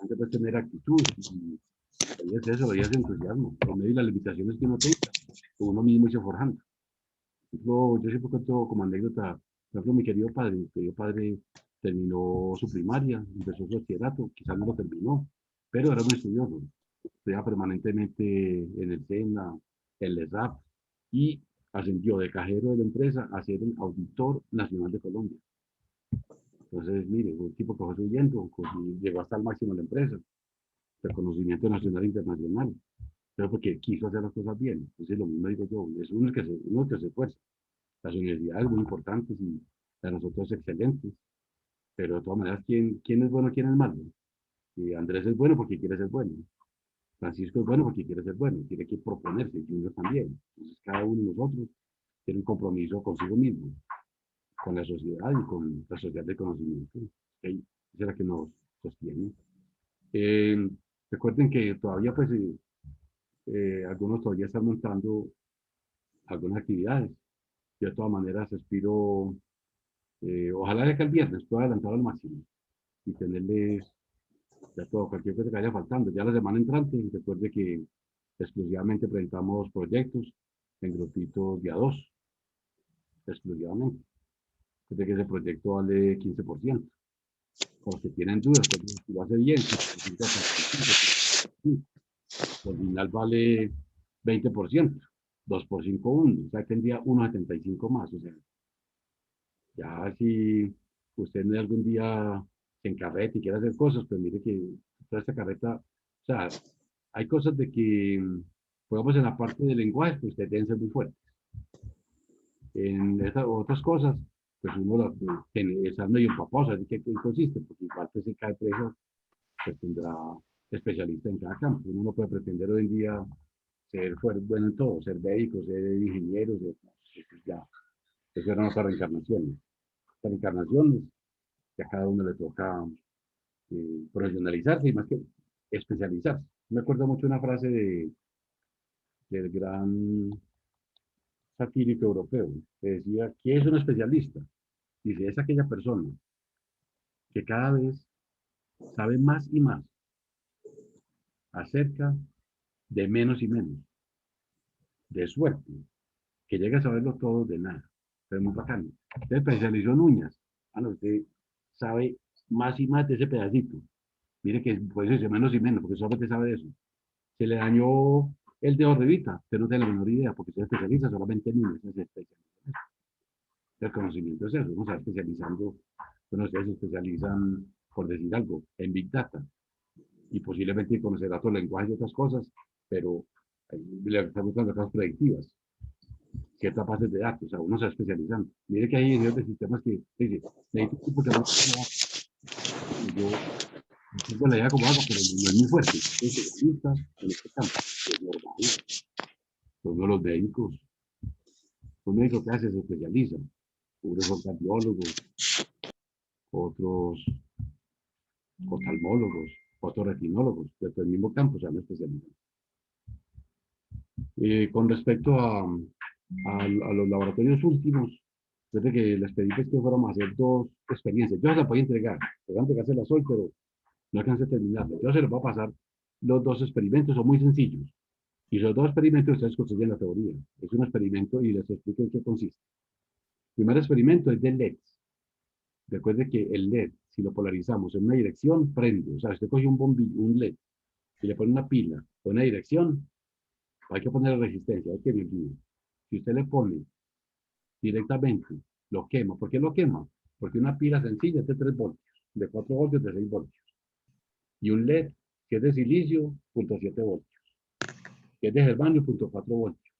importante pues tener actitud y es eso, es entusiasmo, por medio de las limitaciones que uno tenga, que uno mismo se forjando. Yo siempre cuento como anécdota, por ejemplo, mi querido padre terminó su primaria, empezó su bachillerato, quizás no lo terminó, pero era un estudioso, estudiaba permanentemente en el SENA, el LESAP, y ascendió de cajero de la empresa a ser el auditor nacional de Colombia. Entonces, mire, un tipo que fue subiendo, llegó hasta el máximo de la empresa, reconocimiento nacional e internacional, pero porque quiso hacer las cosas bien. Entonces, lo mismo digo yo, es uno que se esfuerza. Las universidades muy importantes y para nosotros excelentes, pero de todas maneras, ¿quién es bueno, quién es malo? Y Andrés es bueno porque quiere ser bueno. Francisco es bueno porque quiere ser bueno, tiene que proponerse, y Junior también. Entonces, cada uno de nosotros tiene un compromiso consigo mismo, con la sociedad y con la sociedad de conocimiento. Esa es la que nos sostiene. Eh, Recuerden que todavía, pues, algunos todavía están montando algunas actividades. Yo de todas maneras aspiro, ojalá de que el viernes pueda adelantar al máximo y tenerles ya todo, cualquier cosa que vaya faltando. Ya la semana entrante, recuerde que exclusivamente presentamos proyectos en grupitos de a dos, exclusivamente. Desde que ese proyecto vale 15%. Por los que tienen dudas, que si lo hace bien, por final vale 20%, 2 por 5, 1, o sea, tendría 1,75 más, o sea, ya si usted algún día se encarreta y quiere hacer cosas, pues mire que toda esta carreta, o sea, hay cosas de que, pongamos en la parte del lenguaje, pues usted deben ser muy fuerte. En estas otras cosas, pues uno está medio empaposa, así que ¿qué consiste? Porque igual pues si cae preso, pues tendrá especialista en cada campo. Uno no puede pretender hoy en día ser bueno en todo, ser médico, ser ingeniero, pues ya, eso eran otras reencarnaciones. Las reencarnaciones, que a cada uno le toca profesionalizarse y más que especializarse. Me acuerdo mucho una frase del gran satírico europeo, que decía, ¿quién es un especialista? Dice, es aquella persona que cada vez sabe más y más acerca de menos y menos, de suerte, que llega a saberlo todo de nada. Es muy bacano. Usted especializó en uñas. Ah, no, usted sabe más y más de ese pedacito. Mire que puede ser menos y menos, porque solamente sabe de eso. Se le dañó el dedo arribita, usted no tiene la menor idea, porque se especializa solamente en uñas, se especializa. El conocimiento es eso, uno se va especializando, bueno, ustedes se especializan, por decir algo, en Big Data, y posiblemente conocerá otros lenguajes y otras cosas, pero le están buscando cosas predictivas, ciertas bases de datos, o sea, uno se va especializando. Mire que hay ingenieros de sistemas que dicen, necesito un tipo que no yo tengo la idea como algo, pero no es muy fuerte. Soy especialista en este campo, es normal. Todos los médicos, un médico que hace se especializa. Unos son cardiólogos, otros oftalmólogos, otros retinólogos, del mismo campo se han especializado. Con respecto a los laboratorios últimos, desde que les pedí que fuéramos a hacer dos experiencias. Yo se las voy a entregar, voy a entregárselas hoy, pero no alcancé a terminarlas. Yo se les voy a pasar los dos experimentos, son muy sencillos. Y los dos experimentos ustedes construyen la teoría. Es un experimento y les explico en qué consiste. El primer experimento es de LEDs. Recuerde que el LED, si lo polarizamos en una dirección, prende. O sea, usted coge un bombillo, un LED, y le pone una pila o una dirección, hay que poner resistencia, hay que dividir. Si usted le pone directamente, lo quema. ¿Por qué lo quema? Porque una pila sencilla es de 3 voltios, de 4 voltios, de 6 voltios. Y un LED que es de silicio, 0.7 voltios. Que es de germanio, 0.4 voltios.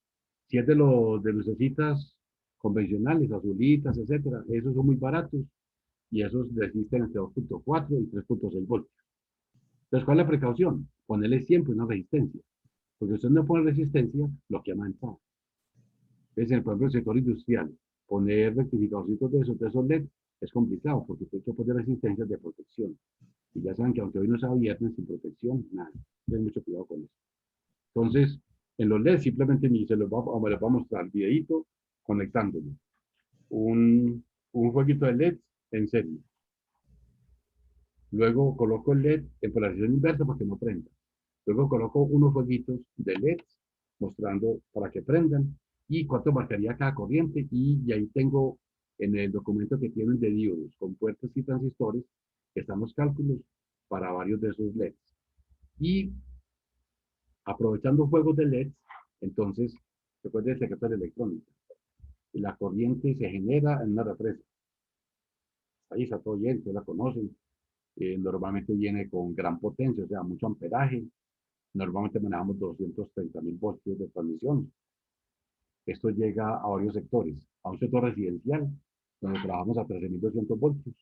Si es de los de lucecitas convencionales, azulitas, etcétera, esos son muy baratos y esos resisten entre 2.4 y 3.6 voltios. Entonces, ¿cuál es la precaución? Ponerle siempre una resistencia. Porque usted no pone resistencia, lo quema en todo. Entonces, por ejemplo, el sector industrial, poner rectificadorcitos de esos LED es complicado porque usted hay que poner resistencias de protección. Y ya saben que aunque hoy no sea viernes sin protección, nada. Ten mucho cuidado con eso. Entonces, en los LED simplemente ni se los va a mostrar videito conectándolo. Un jueguito de LED en serie. Luego coloco el LED en polarización inversa para que no prenda. Luego coloco unos fueguitos de LED mostrando para que prendan y cuánto marcaría cada corriente y ahí tengo en el documento que tienen de diodos con puertas y transistores, están los cálculos para varios de esos LEDs. Y aprovechando juegos de LED, entonces, después de secretaria electrónica, la corriente se genera en una represa. Ahí está todo bien, ustedes la conocen. Normalmente viene con gran potencia, o sea, mucho amperaje. Normalmente manejamos 230.000 voltios de transmisión. Esto llega a varios sectores. A un sector residencial, donde trabajamos a 13.200 voltios.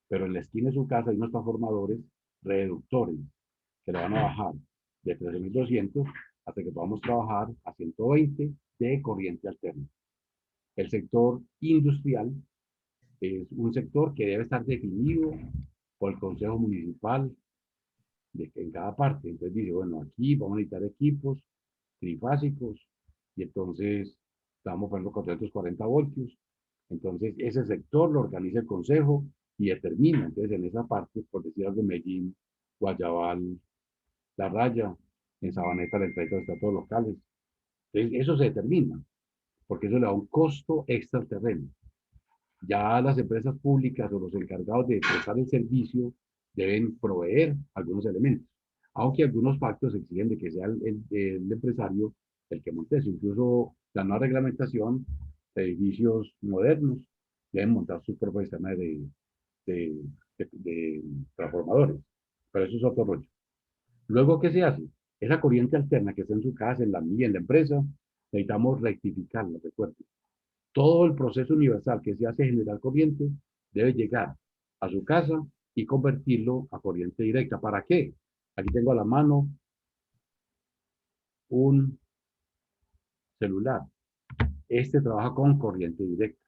Pero en la esquina de su casa hay unos transformadores reductores que le van a bajar de 13.200 hasta que podamos trabajar a 120 de corriente alterna. El sector industrial es un sector que debe estar definido por el Consejo Municipal en cada parte. Entonces dice, bueno, aquí vamos a necesitar equipos trifásicos y entonces estamos poniendo 440 voltios. Entonces ese sector lo organiza el Consejo y determina. Entonces en esa parte, por decir algo, Medellín, Guayabal, La Raya, en Sabaneta, el 30 estados locales. Entonces eso se determina, porque eso le da un costo extra al terreno. Ya las empresas públicas o los encargados de prestar el servicio deben proveer algunos elementos, aunque algunos pactos exigen de que sea el empresario el que monte eso. Incluso la nueva reglamentación de edificios modernos deben montar sus propios sistemas de, de transformadores, pero eso es otro rollo. Luego, ¿qué se hace? Esa corriente alterna que está en su casa, en la mía, en la empresa, necesitamos rectificarla, recuerden. Todo el proceso universal que se hace generar corriente debe llegar a su casa y convertirlo a corriente directa. ¿Para qué? Aquí tengo a la mano un celular. Este trabaja con corriente directa.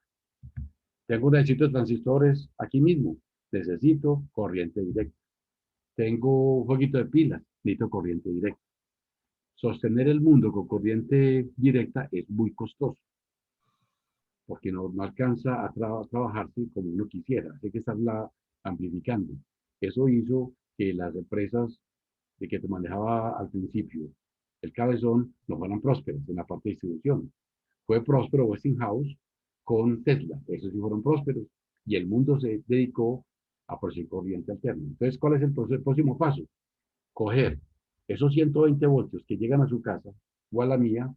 Tengo un necesito de transistores aquí mismo. Necesito corriente directa. Tengo un jueguito de pilas. Necesito corriente directa. Sostener el mundo con corriente directa es muy costoso porque no alcanza a trabajarse como uno quisiera. Hay que estarla amplificando. Eso hizo que las empresas de que te manejaba al principio el cabezón no fueran prósperas en la parte de distribución. Fue próspero Westinghouse con Tesla. Esos sí fueron prósperos y el mundo se dedicó a producir corriente alterna. Entonces, ¿cuál es el próximo paso? Coger esos 120 voltios que llegan a su casa o a la mía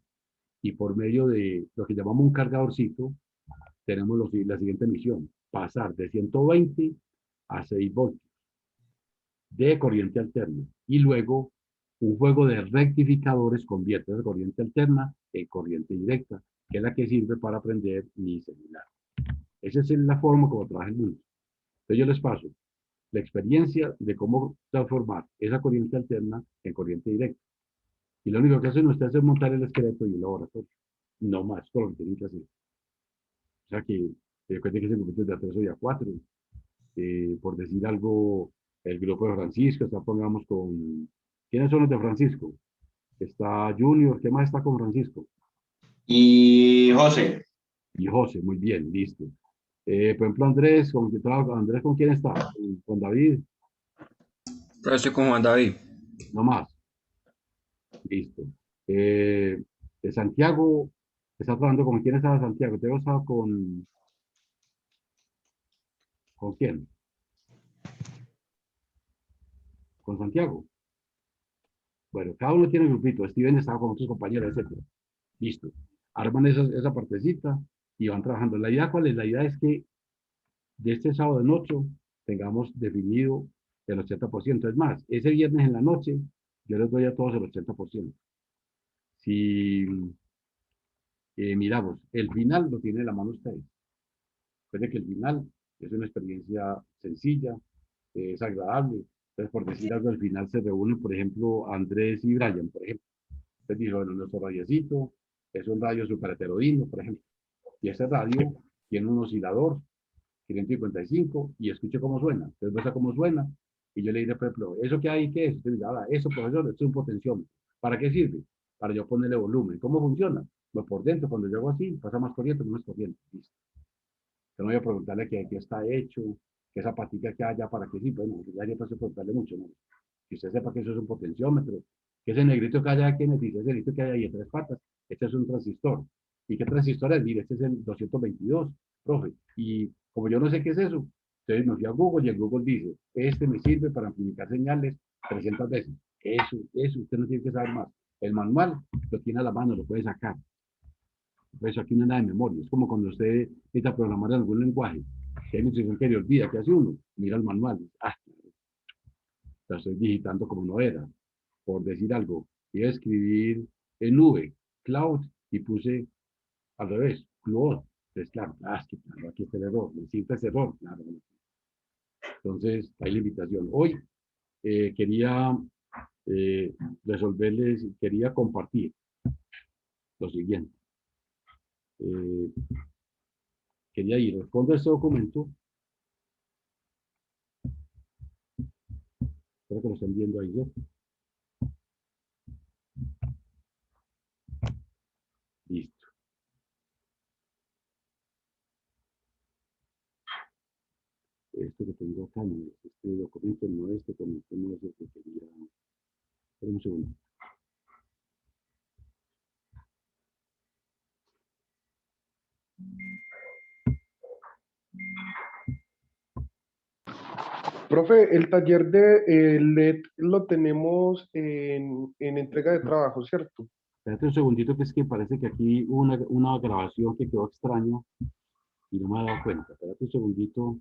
y por medio de lo que llamamos un cargadorcito, tenemos la siguiente misión, pasar de 120 a 6 voltios de corriente alterna y luego un juego de rectificadores convierte esa corriente alterna en corriente directa, que es la que sirve para prender mi celular. Esa es la forma como trabaja el mundo. Entonces yo les paso la experiencia de cómo transformar esa corriente alterna en corriente directa. Y lo único que hacen ustedes es montar el esqueleto y el laboratorio. No más, todo lo que tienen que hacer. O sea que recuerden que ese grupito es de A3 o de A4. Por decir algo, el grupo de Francisco, está, pongamos, con... ¿Quiénes son los de Francisco? Está Junior, ¿qué más está con Francisco? Y José, Y José, muy bien, listo. Por ejemplo, Andrés, Andrés, ¿con quién está? Con David, Pero estoy con Juan David. no más, listo. De Santiago, está trabajando con quién estaba Santiago, te estaba con quién, con Santiago. Bueno, cada uno tiene un grupito, Steven estaba con otros compañeros, etcétera. Listo. Arman esa partecita y van trabajando. La idea, ¿cuál es? La idea es que de este sábado de noche tengamos definido el 80%. Es más, ese viernes en la noche yo les doy a todos el 80%. Si miramos, el final lo tiene en la mano ustedes. Puede que el final es una experiencia sencilla, es agradable. Entonces, por decir algo, al final se reúnen, por ejemplo, Andrés y Brian, por ejemplo. Entonces, dijo, bueno, nuestro radiocito es un radio super heterodino, por ejemplo. Y ese radio tiene un oscilador 555 y escuche cómo suena. Entonces, muestra cómo suena. Y yo le diré, por ejemplo, ¿eso qué hay? ¿Qué es? Entonces, ahora, eso, profesor, es un potenciómetro. ¿Para qué sirve? Para yo ponerle volumen. ¿Cómo funciona? Pues por dentro, cuando yo hago así, pasa más corriente, menos corriente. Listo. Yo no voy a preguntarle qué está hecho, que esa patica que haya para que sí, bueno, ya no puede preguntarle mucho, ¿no? Que usted sepa que eso es un potenciómetro, que ese negrito que haya aquí, dice ese negrito que hay ahí en tres patas, este es un transistor. ¿Y qué transistor es? Mire, este es el 222, profe. Y como yo no sé qué es eso, entonces me fui a Google y en Google dice, este me sirve para amplificar señales 300 veces. Eso, usted no tiene que saber más. El manual lo tiene a la mano, lo puede sacar. Por eso aquí no hay nada de memoria. Es como cuando usted necesita programar en algún lenguaje, que hay una instrucción que le olvida, ¿qué hace uno? Mira el manual. Ah, la estoy digitando como no era, por decir algo. Iba a escribir en nube, cloud, y puse al revés, cloud. Entonces, claro, es que claro, aquí está el error, necesita ese error. Claro. Entonces, hay la invitación. Hoy quería resolverles, quería compartir lo siguiente. Quería ir al fondo de este documento. Espero que lo estén viendo ahí, ¿no? Listo. Esto que tengo acá, no, este documento no es este, con este no es el que quería. Espera un segundo. Profe, el taller de LED lo tenemos en entrega de trabajo, ¿cierto? Espérate un segundito, que es que parece que aquí hubo una grabación que quedó extraña y no me he dado cuenta. Espérate un segundito,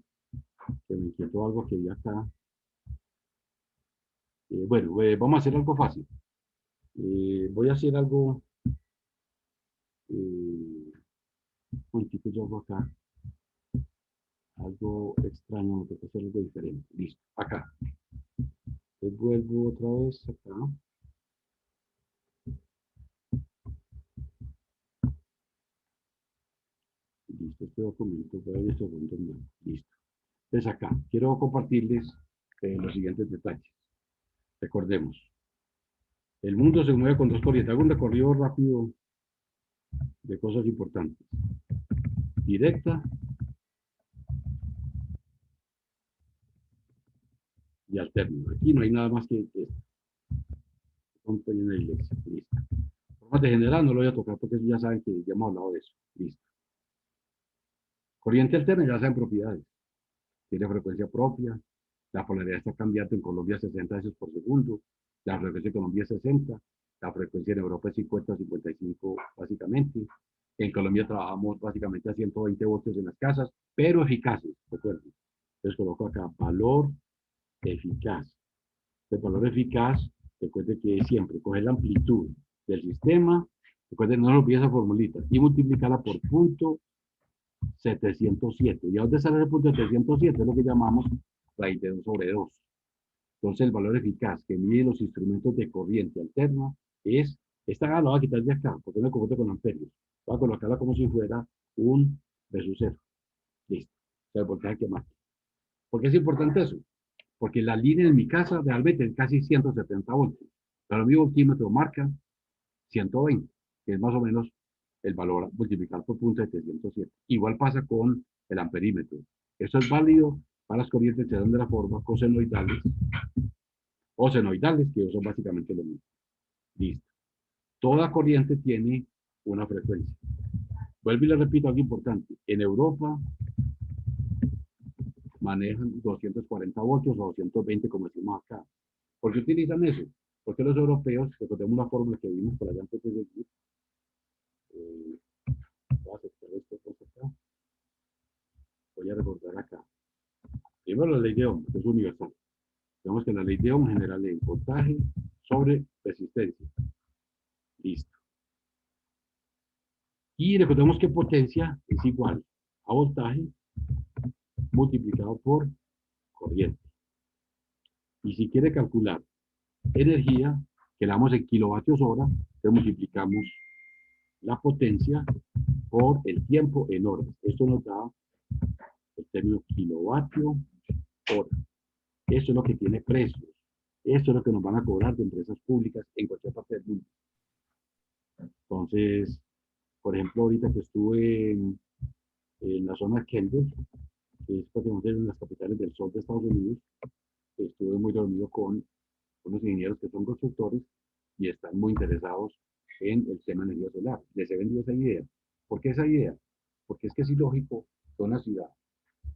que me inquietó algo que vi acá. Bueno, vamos a hacer algo fácil. Voy a hacer algo. Un momentito, yo hago acá. Algo extraño, me toca hacer algo diferente. Listo, acá. Entonces vuelvo otra vez acá. Listo, este documento, voy a ir segundo. Listo. Entonces acá, quiero compartirles los siguientes detalles. Recordemos, el mundo se mueve con dos corrientes. Hago un recorrido rápido de cosas importantes. Directa y alterna. Aquí no hay nada más que esto. Listo. Formas de general no lo voy a tocar porque ya saben que ya hemos hablado de eso. Listo. Corriente alterna ya saben propiedades. Tiene frecuencia propia. La polaridad está cambiando en Colombia 60 veces por segundo. La frecuencia en Colombia es 60. La frecuencia en Europa es 50 55 básicamente. En Colombia trabajamos básicamente a 120 voltios en las casas, pero eficaces, recuerden. Entonces coloco acá valor eficaz. El valor eficaz, recuerde que siempre coge la amplitud del sistema, recuerden, no olviden esa formulita, y multiplicarla por punto 707. ¿Y a dónde sale el punto 707? Es lo que llamamos raíz de 2 sobre 2. Entonces, el valor eficaz que mide los instrumentos de corriente alterna es, esta lo voy a quitar de acá, porque no me confunde con amperios. Voy a colocarla como si fuera un versus 0. Listo. O sea, el voltaje que marca. ¿Por qué es importante eso? Porque la línea en mi casa realmente es casi 170 voltios. Pero mi voltímetro marca 120, que es más o menos el valor multiplicado por punto de 307. Igual pasa con el amperímetro. Esto es válido para las corrientes que dan de la forma cosenoidales o senoidales, que son básicamente lo mismo. Listo. Toda corriente tiene una frecuencia. Vuelvo y le repito algo importante. En Europa manejan 240 voltios o 220, como decimos acá. ¿Por qué utilizan eso? Porque los europeos, recordemos la fórmula que vimos por allá antes de seguir, voy a aceptar esto acá. Voy a recordar acá. Primero la ley de Ohm, que es universal. Vemos que la ley de Ohm genera el voltaje sobre resistencia. Listo. Y recordemos que potencia es igual a voltaje multiplicado por corriente. Y si quiere calcular energía, que la damos en kilovatios hora, entonces multiplicamos la potencia por el tiempo en horas. Esto nos da el término kilovatio hora. Esto es lo que tiene precios. Esto es lo que nos van a cobrar de empresas públicas en cualquier parte del mundo. Entonces, por ejemplo, ahorita que estuve en la zona de Kendall, que es prácticamente una de las capitales del sol de Estados Unidos. Estuve muy reunido con unos ingenieros que son constructores y están muy interesados en el tema de energía solar. Les he vendido esa idea. ¿Por qué esa idea? Porque es que es ilógico que una ciudad,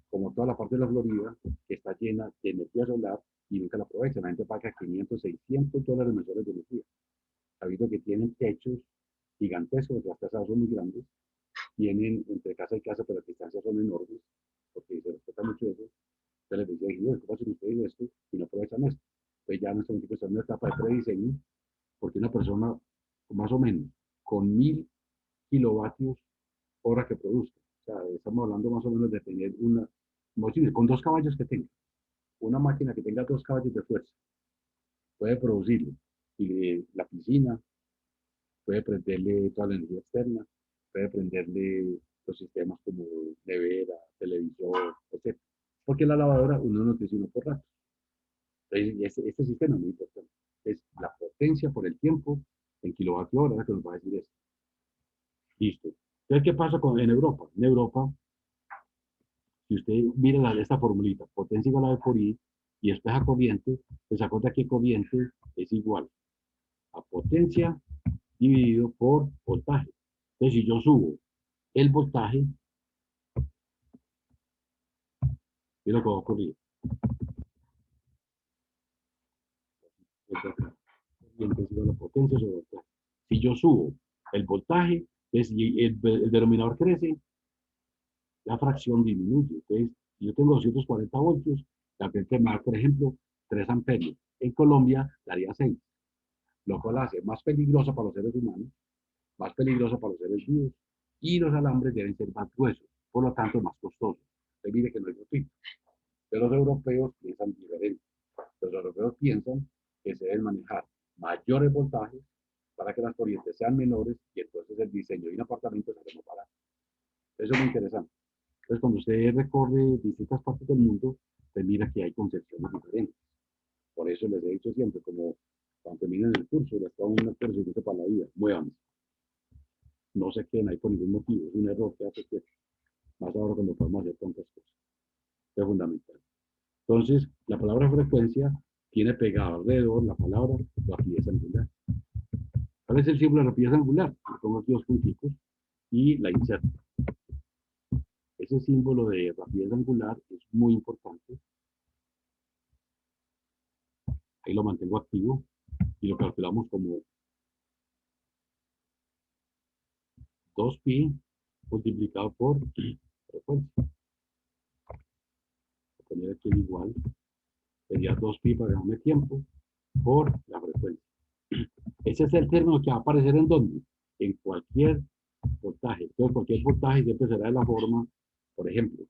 como toda la parte de la Florida, que está llena de energía solar y nunca la aprovecha. La gente paga 500, 600 dólares mensuales de energía. Sabido que tienen techos gigantescos, las casas son muy grandes, tienen entre casa y casa, pero las distancias son enormes, porque se respeta mucho eso. Entonces les decía, ¿cómo hacen ustedes esto y no aprovechan esto? Entonces ya en este momento está en una etapa de prediseño, porque una persona, más o menos, con 1000 kilovatios hora que produzca, o sea, estamos hablando más o menos de tener una, con 2 caballos que tenga, una máquina que tenga 2 caballos de fuerza, puede producirlo. Y la piscina, puede prenderle toda la energía externa, puede prenderle los sistemas como nevera, televisor, etc. Porque la lavadora uno no tiene sino por rato. Entonces, este sistema es muy importante. Es la potencia por el tiempo en kilovatio hora que nos va a decir esto. Listo. Entonces, ¿qué pasa en Europa? En Europa, si usted mira esta formulita, potencia igual a V por I, y despeja corriente, se sacó de aquí corriente es igual a potencia dividido por voltaje. Entonces, si yo subo el voltaje, es lo que va a ocurrir. Corriente es igual a potencia sobre voltaje. Si yo subo el voltaje, el denominador crece, la fracción disminuye. Entonces, si yo tengo 240 voltios, la corriente me da, por ejemplo, 3 amperios. En Colombia daría 6, lo cual hace más peligrosa para los seres humanos, más peligrosa para los seres vivos, y los alambres deben ser más gruesos, por lo tanto más costosos. Usted mire que no es gratuito. Pero los europeos piensan diferente. Los europeos piensan que se deben manejar mayores voltajes para que las corrientes sean menores y entonces el diseño de un apartamento se hace más barato. Eso es muy interesante. Entonces, cuando usted recorre distintas partes del mundo, usted mira que hay concepciones diferentes. Por eso les he dicho siempre, como cuando terminen el curso, les pongo un conocimiento para la vida, muévanse. No se queden ahí por ningún motivo, es un error que hace que, más ahora cuando podemos hacer tantas cosas. Es fundamental. Entonces, la palabra frecuencia tiene pegado alrededor la palabra rapidez angular. ¿Cuál es el símbolo de rapidez angular? Le pongo aquí 2 punticos y la inserto. Ese símbolo de rapidez angular es muy importante. Ahí lo mantengo activo y lo calculamos como 2pi multiplicado por frecuencia. Voy a poner aquí el igual. Sería 2pi para ganarme tiempo por la frecuencia. Ese es el término que va a aparecer en donde, en cualquier voltaje. Entonces, cualquier voltaje siempre será de la forma, por ejemplo,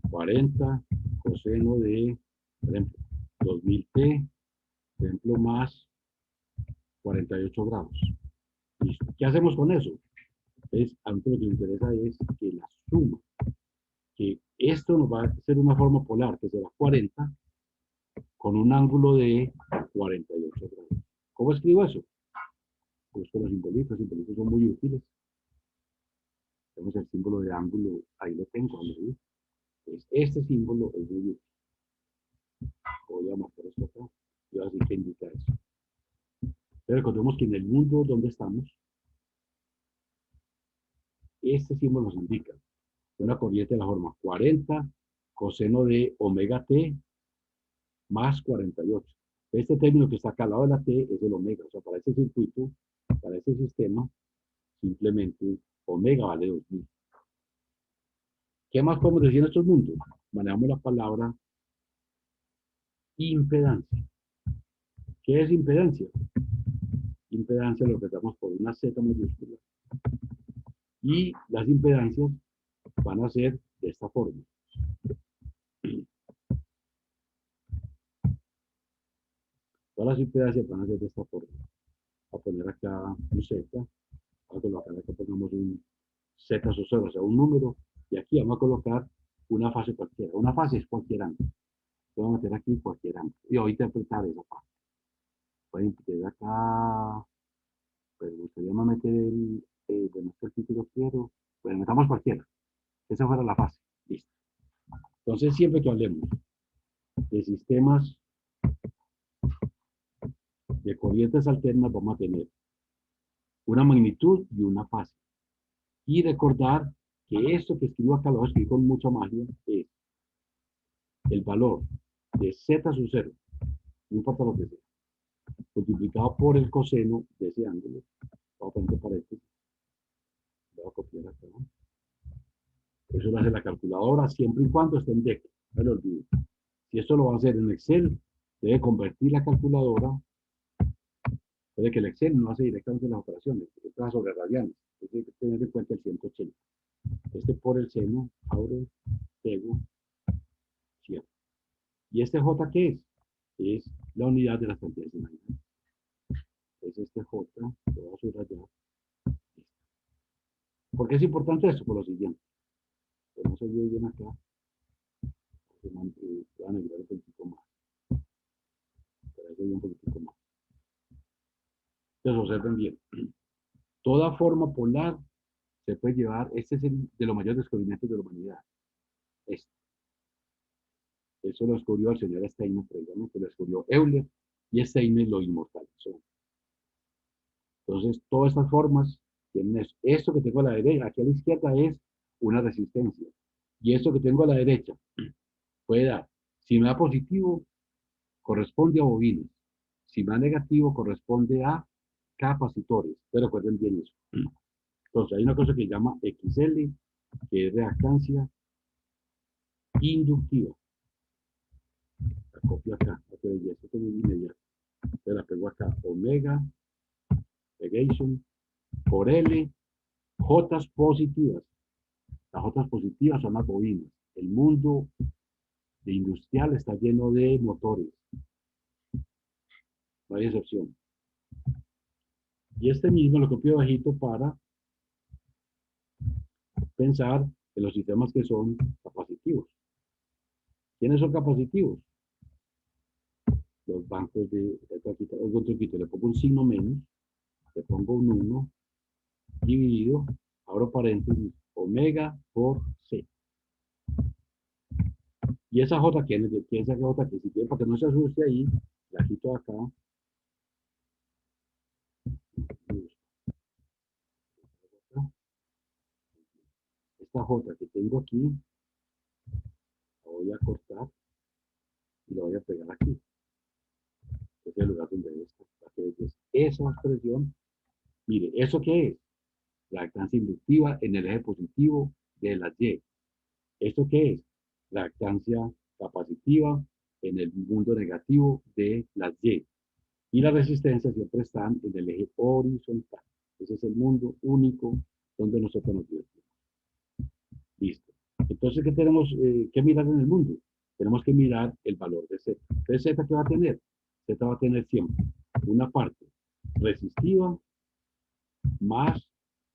40 coseno de, por ejemplo, 2000t, por ejemplo, más 48 grados. ¿Listo? ¿Qué hacemos con eso? Entonces, a nosotros lo que nos interesa es que la suma, que esto nos va a ser una forma polar, que será 40, con un ángulo de 48 grados. ¿Cómo escribo eso? Pues con los simbolitos son muy útiles. Tenemos el símbolo de ángulo, ahí lo tengo, ahí. Pues este símbolo es muy útil. Voy a marcar esto acá y voy a decir que indica eso. Pero recordemos que en el mundo donde estamos, este símbolo nos indica una corriente de la forma 40 coseno de omega t más 48. Este término que está acá al lado de la t es el omega. O sea, para este circuito, para este sistema, simplemente omega vale 2000. ¿Qué más podemos decir en estos mundos? Manejamos la palabra impedancia. ¿Qué es impedancia? Impedancia lo tratamos por una Z mayúscula. Y las impedancias van a ser de esta forma. Todas las impedancias van a ser de esta forma. Voy a poner acá un Z. Voy a colocar acá, pongamos un Z asociado, o sea, un número. Y aquí vamos a colocar una fase cualquiera. Una fase es cualquier ángulo. Voy a meter aquí cualquier ángulo. Y voy a interpretar esa parte. Voy a meter acá. Pero me gustaría no meter bueno, este título quiero. Pues metamos cualquiera. Esa fuera la fase. Listo. Entonces, siempre que hablemos de sistemas de corrientes alternas, vamos a tener una magnitud y una fase. Y recordar que esto que escribo acá, lo voy a escribir con mucha magia, es el valor de z sub 0, no importa lo que sea, multiplicado por el coseno de ese ángulo. Voy a poner paréntesis. Voy a copiar acá. Eso lo hace la calculadora siempre y cuando esté en DEC. No lo olviden. Si esto lo va a hacer en Excel, debe convertir la calculadora. Puede que el Excel no hace directamente las operaciones, está sobre radianes. Tiene que tener en cuenta el 180. Este por el seno, abro, pego, cierro. ¿Y este J qué es? Es la unidad de las cantidades imaginadas. Es este J, lo voy a subrayar. ¿Por qué es importante esto? Por lo siguiente. Pero no se vio bien acá. Voy a negrar un poquito más. Para eso un poquito más. Entonces observen bien. Toda forma polar se puede llevar, este es el de los mayores descubrimientos de la humanidad. Este. Eso lo descubrió el señor Steiner, precisamente lo descubrió Euler, y Steiner lo inmortalizó. Entonces, todas estas formas tienen eso. Esto que tengo a la derecha, aquí a la izquierda es una resistencia. Y esto que tengo a la derecha puede dar, si me da positivo, corresponde a bobinas. Si me da negativo, corresponde a capacitores. Pero recuerden bien eso. Entonces, hay una cosa que se llama XL, que es reactancia inductiva. La copio acá, esto es muy inmediato. Entonces la pego acá, omega, pegation, por L, J positivas. Las J positivas son las bobinas. El mundo de industrial está lleno de motores. No hay excepción. Y este mismo lo copio bajito para pensar en los sistemas que son capacitivos. ¿Quiénes son capacitivos? Los bancos de... Le pongo un signo menos, le pongo un 1, dividido, abro paréntesis, omega por C. Y esa J, ¿quién es esa J? Que si quieren, para que no se asuste ahí, la quito acá. Esta J que tengo aquí, la voy a cortar y la voy a pegar aquí. Este es el lugar donde está. Esa expresión, mire, ¿eso qué es? Reactancia inductiva en el eje positivo de la Y. ¿Esto qué es? Reactancia capacitiva en el mundo negativo de las Y. Y las resistencias siempre están en el eje horizontal. Ese es el mundo único donde nosotros nos divertimos. Listo. Entonces, ¿qué tenemos que mirar en el mundo? Tenemos que mirar el valor de Z. Entonces, ¿Z qué va a tener? Z va a tener siempre una parte resistiva más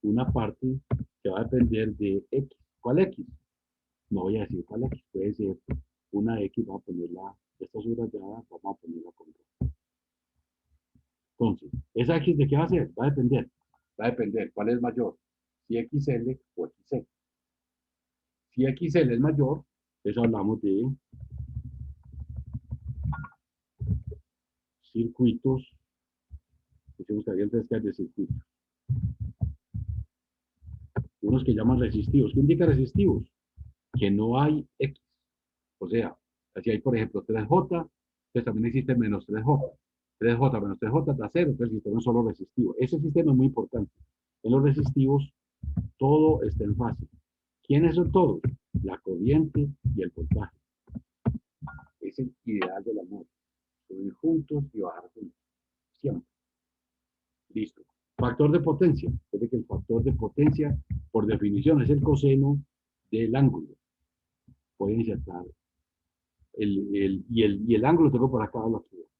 una parte que va a depender de X. ¿Cuál X? No voy a decir cuál X. Puede ser una X, vamos a ponerla, esta subrayada, vamos a ponerla con 2. Entonces, ¿esa X de qué va a ser? Va a depender. Va a depender cuál es mayor, si XL o XC. Si XL es mayor, entonces hablamos de circuitos, decimos que hay tres clases de circuitos. Unos que llaman resistivos. ¿Qué indica resistivos? Que no hay X. O sea, si hay, por ejemplo, 3J, pues también existe menos 3J. 3J menos 3J da 0, entonces el sistema es solo resistivo. Ese sistema es muy importante. En los resistivos, todo está en fase. ¿Quiénes son todos? La corriente y el voltaje. Es el ideal del amor. Subir juntos y bajar juntos. Siempre. Listo. Factor de potencia. Puede que el factor de potencia, por definición, es el coseno del ángulo. Voy a insertar y el ángulo tengo por acá,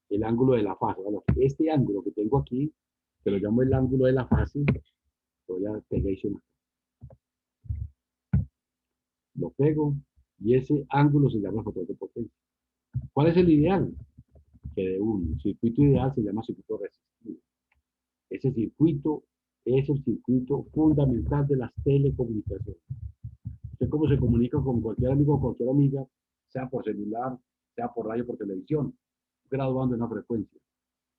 el ángulo de la fase. Este ángulo que tengo aquí, que lo llamo el ángulo de la fase, voy a pegar lo pego, y ese ángulo se llama factor de potencia. ¿Cuál es el ideal? Que de un circuito ideal se llama circuito resistivo. Ese circuito es el circuito fundamental de las telecomunicaciones. Usted cómo se comunica con cualquier amigo o cualquier amiga, sea por celular, sea por radio, por televisión, graduando en una frecuencia.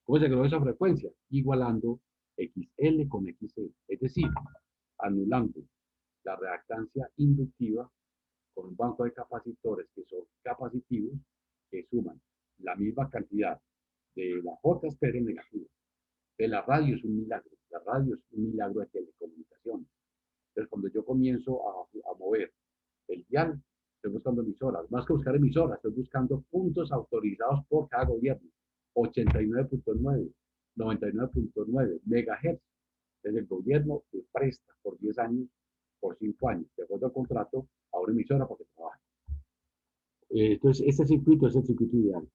¿Cómo se graduó esa frecuencia? Igualando XL con XC, es decir, anulando la reactancia inductiva con un banco de capacitores que son capacitivos, que suman la misma cantidad de las J pero negativo. De la radio es un milagro, la radio es un milagro de telecomunicación. Entonces, cuando yo comienzo a mover el dial, estoy buscando emisoras. Más que buscar emisoras, estoy buscando puntos autorizados por cada gobierno. 89.9, 99.9 megahertz. Entonces, el gobierno te presta por 10 años, por 5 años, de acuerdo al contrato, a una emisora porque trabaja. Entonces, este circuito es el circuito ideal.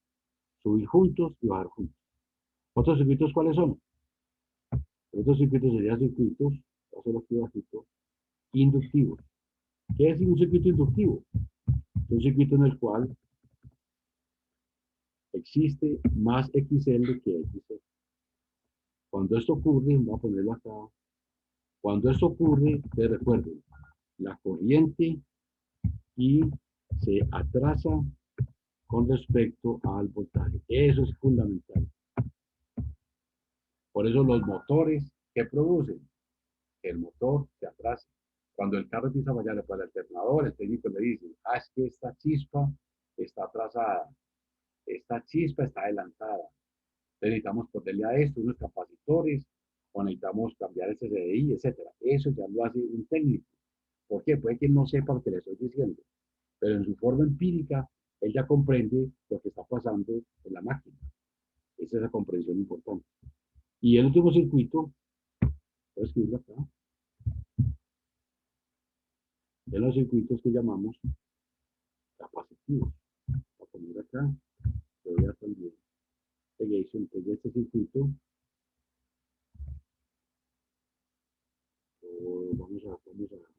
Subir juntos y bajar juntos. ¿Otros circuitos cuáles son? Otros circuitos serían circuitos, voy a hacerlo aquí bajito, inductivos. ¿Qué es un circuito inductivo? Es un circuito en el cual existe más XL que XC. Cuando esto ocurre, voy a ponerlo acá. Cuando esto ocurre, te recuerden, la corriente y se atrasa con respecto al voltaje. Eso es fundamental. Por eso los motores que producen, que el motor se atrasa. Cuando el carro empieza a fallarle para el alternador, el técnico le dice, es que esta chispa está atrasada, esta chispa está adelantada. Entonces necesitamos ponerle a esto unos capacitores, o necesitamos cambiar el CCDI, etcétera. Eso ya lo hace un técnico. ¿Por qué? Puede que no sepa lo que le estoy diciendo, pero en su forma empírica, él ya comprende lo que está pasando en la máquina. Esa es esa comprensión importante. Y el último circuito, voy a escribirlo acá, de los circuitos que llamamos capacitivos. Voy a poner acá, lo voy a también. Entonces, este circuito, vamos a poner esto.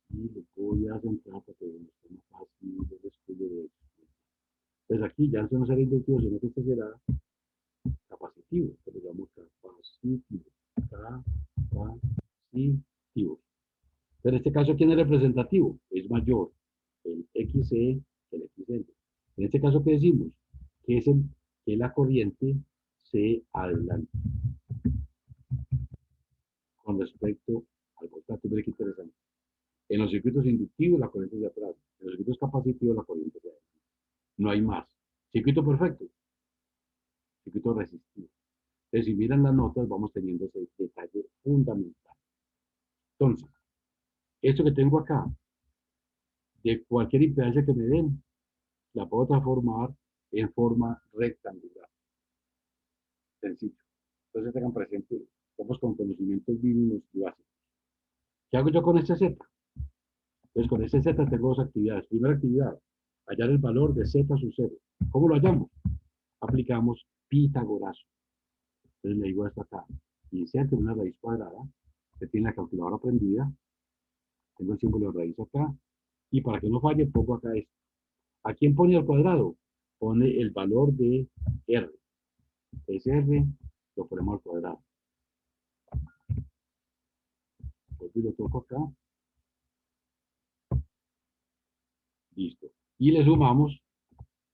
Y lo voy a centrar para que veamos más fácil el estudio de esto. Entonces aquí ya no será inductivo, sino que este será capacitivo. Que lo llamamos capacitivo. Capacitivo. Pero en este caso, ¿quién es representativo? Es mayor el XC que el XL. En este caso, ¿qué decimos? Que, que la corriente se adelanta con respecto al voltaje. Mira qué interesante. En los circuitos inductivos, la corriente se atrasa. En los circuitos capacitivos, la corriente se adelanta. No hay más. Circuito perfecto. Circuito resistivo. Entonces, si miran las notas, vamos teniendo ese detalle fundamental. Entonces, esto que tengo acá, de cualquier impedancia que me den, la puedo transformar en forma rectangular. Sencillo. Entonces tengan presente, vamos con conocimientos mínimos y básicos. ¿Qué hago yo con este Z? Entonces con este Z tengo dos actividades. Primera actividad, hallar el valor de Z sub 0. ¿Cómo lo hallamos? Aplicamos Pitagorazo. Entonces le digo esto acá. Inserte una raíz cuadrada. Usted tiene la calculadora prendida. Tengo el símbolo de raíz acá. Y para que no falle, pongo acá esto. ¿A quién pone al cuadrado? Pone el valor de R. Ese R lo ponemos al cuadrado. Pues lo toco acá. Listo. Y le sumamos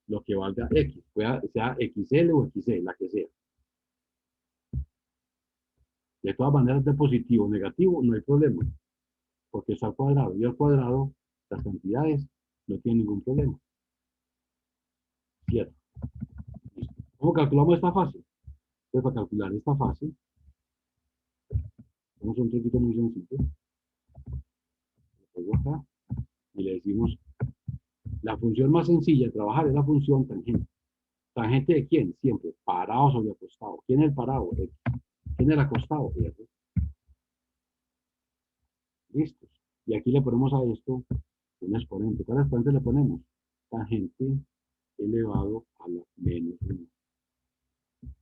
lo que valga X, sea XL o XC, la que sea. De todas maneras, de positivo o negativo, no hay problema, porque está al cuadrado. Y al cuadrado, las cantidades no tienen ningún problema. Cierto. Listo. ¿Cómo calculamos esta fase? Entonces, para calcular esta fase, tenemos un truquito muy sencillo. Lo pongo acá y le decimos, la función más sencilla de trabajar es la función tangente. ¿Tangente de quién? Siempre, parado sobre acostado. ¿Quién es el parado? X. ¿Quién es el acostado? Y listos. Y aquí le ponemos a esto un exponente. ¿Cuál exponente le ponemos? Tangente elevado a la menos 1.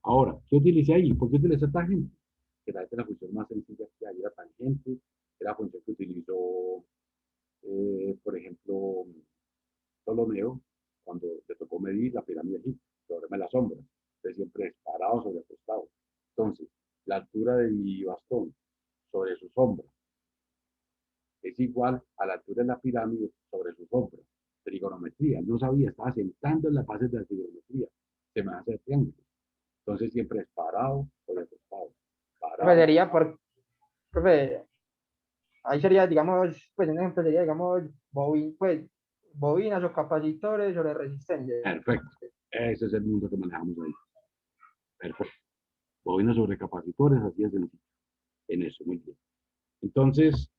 Ahora, ¿qué utilicé ahí? ¿Por qué utilicé tangente? Que es la función más sencilla que hay, la tangente, es la función que utilizó, por ejemplo, Ptolomeo, cuando le tocó medir la pirámide de Egipto. en mi bastón sobre su sombra es igual a la altura de la pirámide sobre su sombra. Trigonometría, no sabía, estaba sentando en las bases de la trigonometría. Se me hace triángulo. Entonces siempre es parado o recostado. Profe, Parado. sería profe, ahí sería, digamos, pues un ejemplo sería, digamos, bobinas o capacitores sobre resistencia. Perfecto. Ese es el mundo que manejamos ahí. Perfecto. Bobinas sobre capacitores, así es sencillo. En eso, muy bien. Entonces,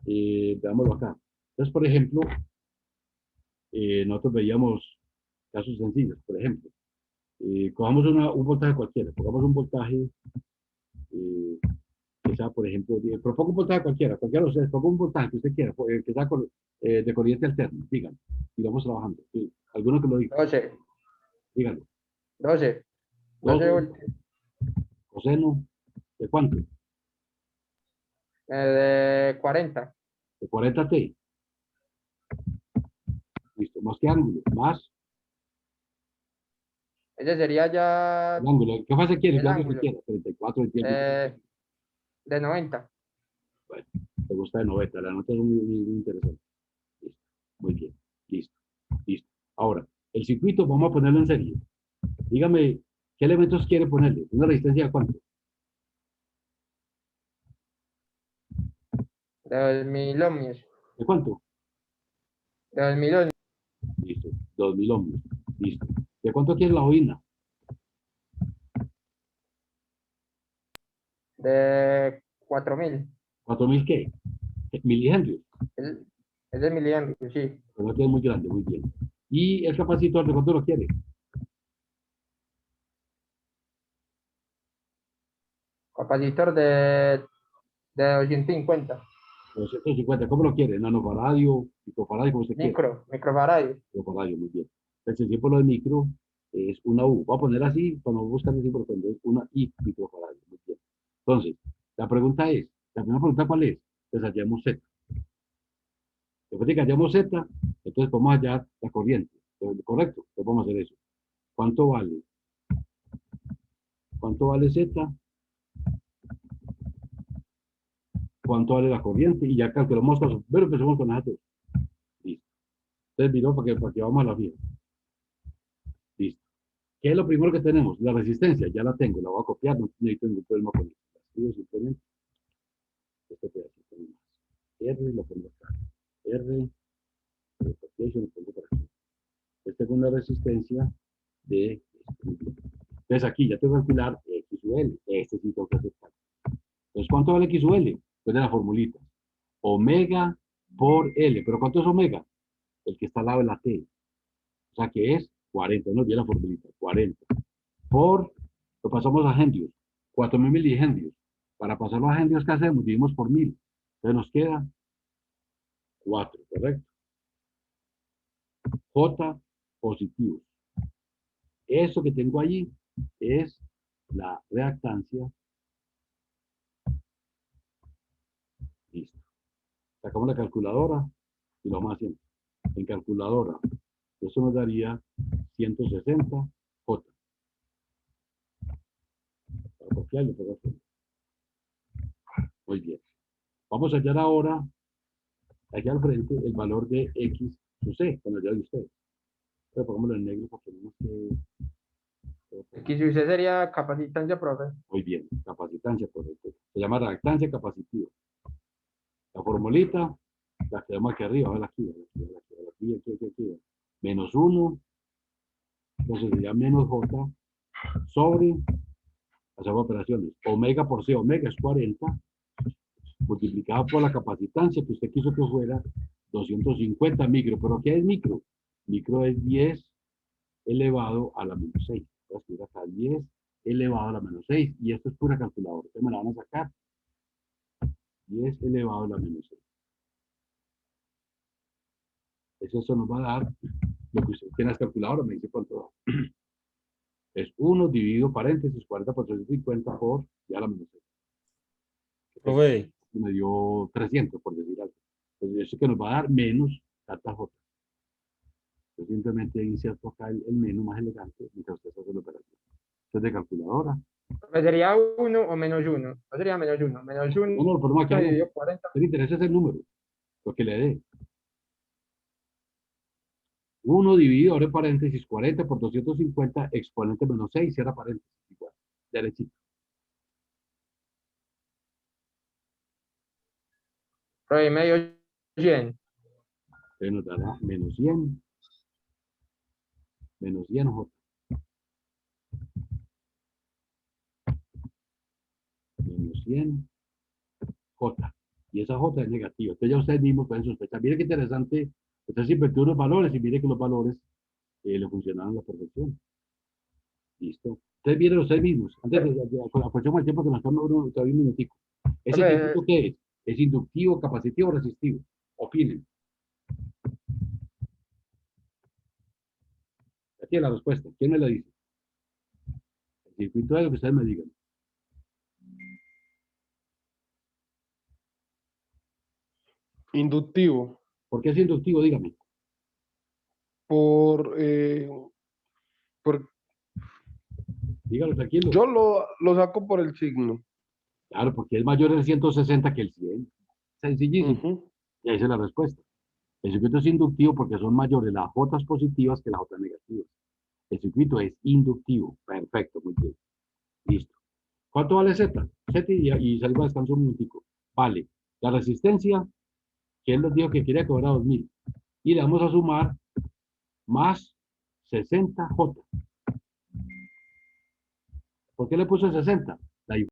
veámoslo acá. Entonces, por ejemplo, nosotros veíamos casos sencillos. Por ejemplo, cojamos un voltaje cualquiera. Pongamos un voltaje que sea, por ejemplo, propongo un voltaje cualquiera de ustedes, propongo un voltaje que usted quiera, que sea de corriente alterna, díganlo, y vamos trabajando. Sí, alguno que lo diga, 12, díganlo. 12 12 voltios. coseno, ¿de cuánto? De 40. De 40T. Listo, más que ángulo, más Ese sería ya el ángulo. ¿Qué fase quiere? ¿Qué el ángulo ángulo. quiera? 34, 28. De 90. Bueno, te gusta de 90, la nota es muy interesante. Listo, muy bien, listo, listo. Ahora, el circuito vamos a ponerlo en serie. Dígame, ¿qué elementos quiere ponerle? ¿Una resistencia de cuánto? De 2000 ohmios. ¿De cuánto? De 2000 ohmios. Listo, 2000 ohmios. Listo. ¿De cuánto quiere la bobina? De 4000. 4000 qué? Milihenrios. Es de miliamperes, sí. Pero que es muy grande, muy bien. ¿Y el capacitor de cuánto lo quiere? Capacitor de 250. 250, ¿cómo lo quiere? Nanofaradio, microfaradio, como usted quiera. Microfaradio. Microfaradio, muy bien. Entonces, siempre lo de micro es una U. Voy a poner así, cuando buscan así, por es una I microfaradio, muy bien. Entonces, la pregunta es, la primera pregunta, ¿cuál es? Entonces, hallamos Z. Después de que hallamos Z, entonces vamos a hallar la corriente. ¿Correcto? Entonces vamos a hacer eso. ¿Cuánto vale? ¿Cuánto vale Z? ¿Cuánto vale la corriente? Y ya calculamos casos. Pero empecemos con las dos. Listo. Entonces, miró para que vamos a la fija. Listo. ¿Qué es lo primero que tenemos? La resistencia. Ya la tengo. La voy a copiar. No necesito ningún problema con esto. La escribo simplemente. Este pedacito más. R lo pongo acá. R. Replication lo pongo por aquí. Esta es una resistencia de. Entonces aquí ya tengo que calcular X u L. Este sí tengo que aceptar. Entonces, ¿cuánto vale X u L? Pues de la formulita. Omega por L. ¿Pero cuánto es omega? El que está al lado de la T. O sea que es 40. No olviden la formulita. 40. Por, lo pasamos a hendios. 4000 milihendios. Para pasarlo a hendios, ¿qué hacemos? Dividimos por 1000. Entonces nos queda 4, ¿correcto? J positivos. Eso que tengo allí es la reactancia. Listo. Sacamos la calculadora y lo más simple. En calculadora, eso nos daría 160 J. Para copiarlo, para hacerlo. Muy bien. Vamos a hallar ahora, aquí al frente, el valor de X su C, cuando ya de ustedes. Pero pongámoslo en negro porque tenemos que... X y C sería capacitancia, profe. Muy bien, capacitancia, correcto. Se llama reactancia capacitiva. La formulita, la que vemos aquí arriba, aquí. Menos 1, entonces sería menos J sobre, hacemos operaciones, omega por C, omega es 40, multiplicado por la capacitancia que usted quiso que fuera 250 micro. ¿Pero qué es micro? Micro es 10 elevado a la menos 6. Voy a escribir acá 10 elevado a la menos 6. Y esto es pura calculadora. Ustedes me la van a sacar. 10 elevado a la menos 6. Eso nos va a dar lo que usted tiene en la calculadora. Me dice cuánto da. Es 1 dividido paréntesis 40 por 350 por ya la menos 6. Profe, Me dio 300 por decir algo. Entonces eso que nos va a dar menos data J. Yo simplemente inserto acá el menú más elegante mientras usted hace la operación. Esto es de calculadora. Pues sería 1 o -1. No sería -1. -1 No, no, el problema que dividido 40. le interesa es el número, lo que le dé. 1 dividido, abre paréntesis, 40 por 250, exponente menos 6, cierra paréntesis. Igual, derechito. Profe, medio 100. Entonces nos dará menos 100 J. Menos 100 J. Y esa J es negativa. Entonces ya ustedes mismos pueden sospechar. Mire qué interesante. Usted invirtió unos valores y mire que los valores le funcionaron a la perfección. Listo. Ustedes miren ustedes mismos. Antes aprovechemos el tiempo que nos toma todavía un minutico. ¿Ese Profe, circuito qué es? ¿Es inductivo, capacitivo o resistivo? Opinen. Aquí es la respuesta. ¿Quién me la dice? El circuito es lo que ustedes me digan. Inductivo. ¿Por qué es inductivo? Dígame. Por, Dígalo tranquilo. yo lo saco por el signo. Claro, porque es mayor el 160 que el 100. Sencillísimo. Ujú. Y esa es la respuesta. El circuito es inductivo porque son mayores las J positivas que las J negativas. El circuito es inductivo. Perfecto, muy bien. Listo. ¿Cuánto vale Z? Z y salgo a descanso un minutico. Vale. La resistencia, que él nos dijo que quería cobrar 2000. Y le vamos a sumar más 60J. ¿Por qué le puso 60?